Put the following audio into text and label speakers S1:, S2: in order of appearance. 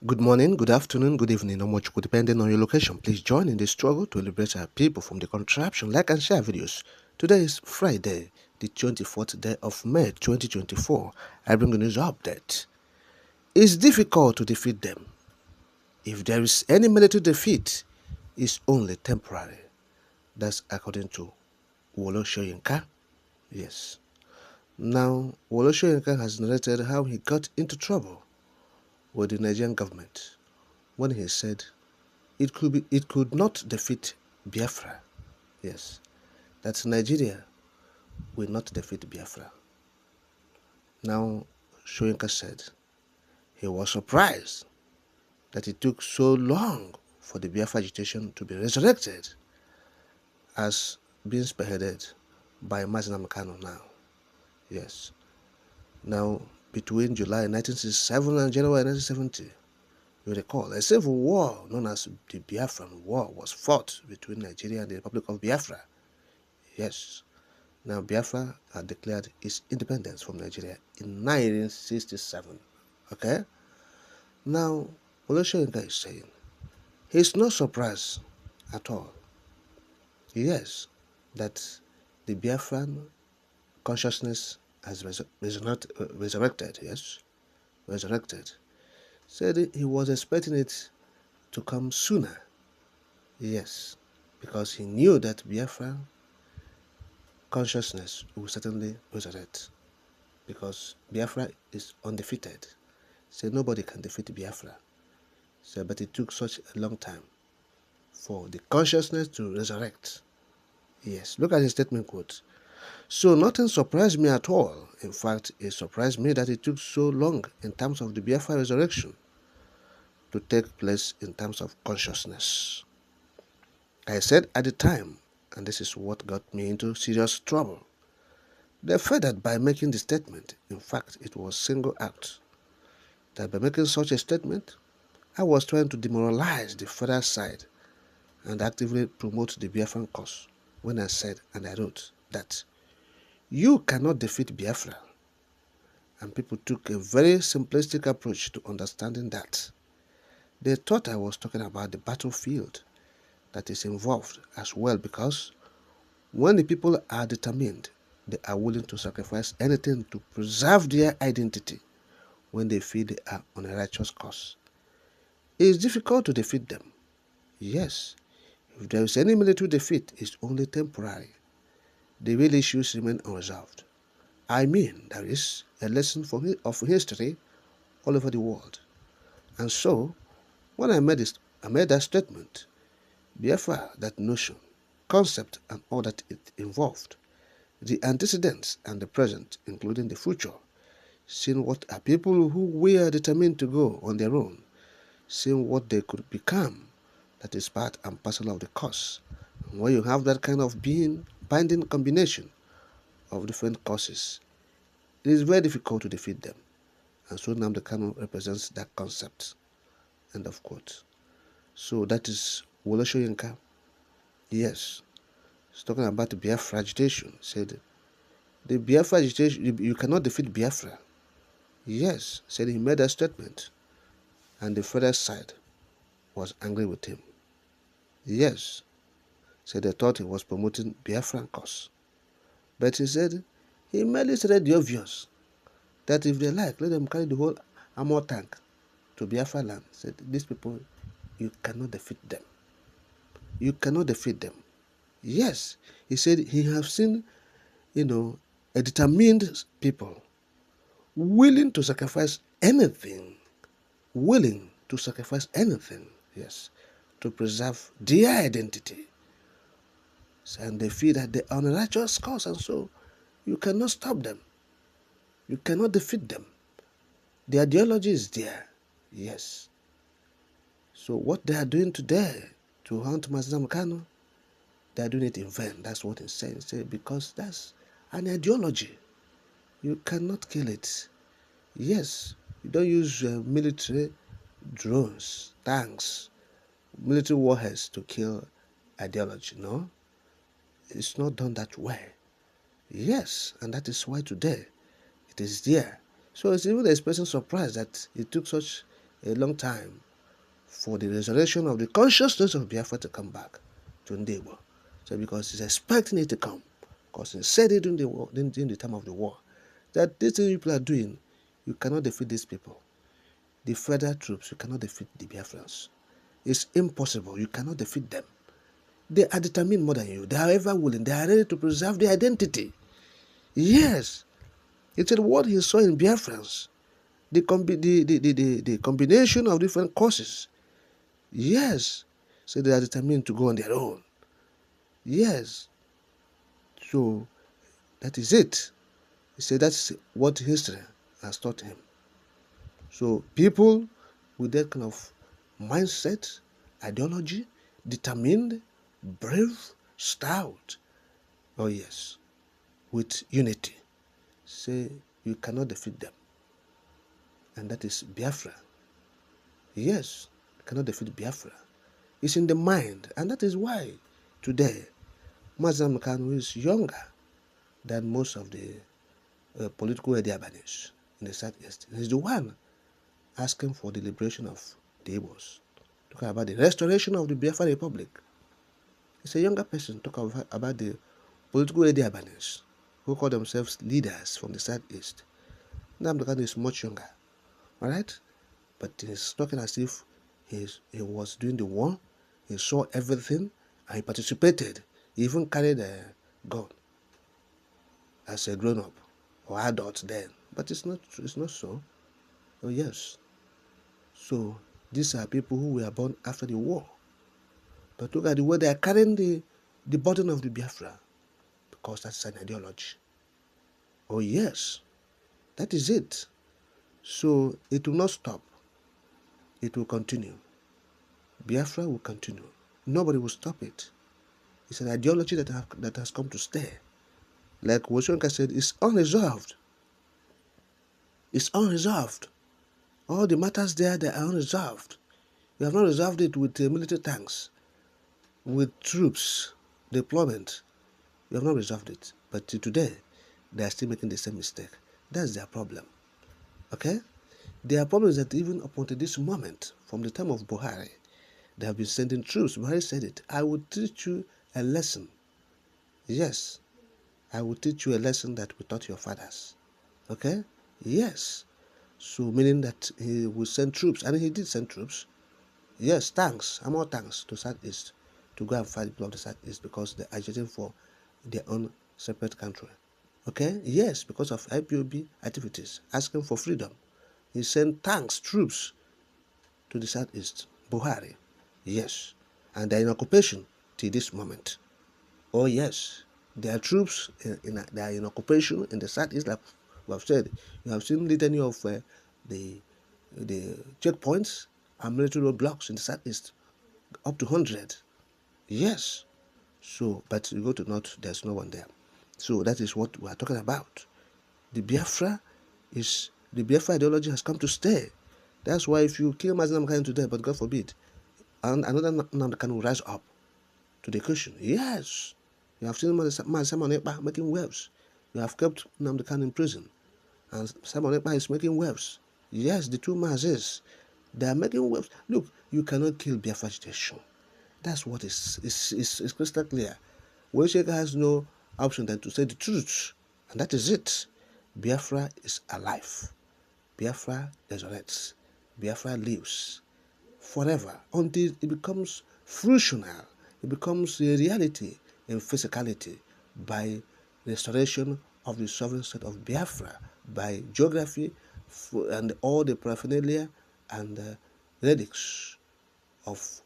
S1: Good morning, good afternoon, good evening, or much depending on your location. Please join in the struggle to liberate our people from the contraption. Like and share videos. Today is Friday, the 24th day of May 2024. I bring the news update. It's difficult to defeat them. If there is any military defeat, it's only temporary. That's according to Wolo Soyinka. Yes. Now, Wolo Soyinka has narrated how he got into trouble with the Nigerian government when he said it could not defeat Biafra. Yes, that Nigeria will not defeat Biafra. Now, Soyinka said he was surprised that it took so long for the Biafra agitation to be resurrected as being spearheaded by Mazinam Kano now. Yes. Now, between July 1967 and January 1970, you recall, a civil war known as the Biafran War was fought between Nigeria and the Republic of Biafra. Yes. Now, Biafra had declared its independence from Nigeria in 1967. Okay? Now, Olusegun is saying he's not surprised at all. Yes, that the Biafran consciousness has resurrected. Yes, resurrected. Said he was expecting it to come sooner. Yes, because he knew that Biafra consciousness will certainly resurrect. Because Biafra is undefeated. So nobody can defeat Biafra. So, but it took such a long time for the consciousness to resurrect. Yes, look at his statement quote. So nothing surprised me at all. In fact, it surprised me that it took so long in terms of the Biafra resurrection to take place in terms of consciousness. I said at the time, and this is what got me into serious trouble. They felt that by making the statement, in fact, it was single act, that by making such a statement, I was trying to demoralize the federal side and actively promote the Biafran cause when I said and I wrote that you cannot defeat Biafra. And people took a very simplistic approach to understanding that. They thought I was talking about the battlefield that is involved as well, because when the people are determined, they are willing to sacrifice anything to preserve their identity when they feel they are on a righteous cause. It is difficult to defeat them. Yes, if there is any military defeat, it's only temporary. The real issues remain unresolved. I mean, there is a lesson of history all over the world. And so, when I made that statement, Biafra, that notion, concept, and all that it involved, the antecedents and the present, including the future, seeing what are people who were determined to go on their own, seeing what they could become, that is part and parcel of the cause. And when you have that kind of binding combination of different causes, it is very difficult to defeat them. And so Nnamdi Kanu represents that concept. End of quote. So that is Wole Soyinka. Yes. He's talking about the Biafra agitation. Said the Biafra agitation, you cannot defeat Biafra. Yes. Said he made that statement. And the federal side was angry with him. Yes. Said they thought he was promoting Biafran cause. But he said he merely stated the obvious, that if they like, let them carry the whole armor tank to Biafra land. Said these people, you cannot defeat them. You cannot defeat them. Yes, he said he have seen, a determined people willing to sacrifice anything, yes, to preserve their identity. And they feel that they are on a righteous cause, and so you cannot stop them. You cannot defeat them. The ideology is there, yes. So what they are doing today to hunt Mazinam Kanu, they are doing it in vain. That's what he's saying. Because that's an ideology. You cannot kill it. Yes, you don't use military drones, tanks, military warheads to kill ideology. No, it's not done that way. Yes, and that is why today it is there. So it's even expressing surprise that it took such a long time for the resurrection of the consciousness of Biafra to come back to Ndebo. So because he's expecting it to come, because he said it during the time of the war, that this thing people are doing, you cannot defeat these people. The federal troops, you cannot defeat the Biafrans. It's impossible. You cannot defeat them. They are determined more than you. They are ever willing. They are ready to preserve their identity. Yes. It said what he saw in Biafrans, the combination of different causes. Yes. So they are determined to go on their own. Yes. So that is it. He said that's what history has taught him. So people with that kind of mindset, ideology, determined, brave, stout, oh yes, with unity, say you cannot defeat them. And that is Biafra. Yes, you cannot defeat Biafra. It's in the mind, and that is why today Mazam Kanu is younger than most of the political Ediabanis in the Southeast. He's the one asking for the liberation of the Igbos, talking about the restoration of the Biafra Republic. He's a younger person talking about the political Ediabanis who call themselves leaders from the Southeast. Nnamdi Kanu is much younger, all right? But he's talking as if he was doing the war, he saw everything, and he participated. He even carried a gun as a grown-up or adult then. But it's not so. Oh yes. So these are people who were born after the war. But look at the way they are carrying the burden of the Biafra, because that's an ideology. Oh yes, that is it. So it will not stop. It will continue. Biafra will continue. Nobody will stop it. It's an ideology that has come to stay. Like Woshonka said, it's unresolved. It's unresolved. All the matters there, they are unresolved. You have not resolved it with military tanks, with troops, deployment. You have not resolved it. But today, they are still making the same mistake. That's their problem. Okay? Their problem is that even up until this moment, from the time of Buhari, they have been sending troops. Buhari said it. I will teach you a lesson. Yes. I will teach you a lesson that we taught your fathers. Okay? Yes. So meaning that he will send troops. And he did send troops. Yes, tanks, more tanks to Southeast to go and fight the people of the Southeast because they are agitating for their own separate country. Okay? Yes, because of IPOB activities, asking for freedom. He sent tanks, troops to the Southeast. Buhari. Yes. And they're in occupation till this moment. Oh yes. There are troops, they are in occupation in the Southeast, like we have said. You have seen litany of the checkpoints and military roadblocks in the Southeast, up to 100. Yes. So, but you go to North, there's no one there. So that is what we are talking about. The Biafra ideology has come to stay. That's why if you kill Mazin Namkani today, but God forbid, and another Namkani will rise up to the occasion. Yes. You have seen Simon Ekpa making waves. You have kept Nnamdi Kanu in prison. And Simon Ekpa is making waves. Yes, the two Mazes, they are making waves. Look, you cannot kill Biafra agitation. That's what is crystal clear. Wesheka has no option than to say the truth. And that is it. Biafra is alive. Biafra resurrects. Biafra lives forever until it becomes fruitional. It becomes a reality in physicality by restoration of the sovereign state of Biafra, by geography and all the paraphernalia and relics of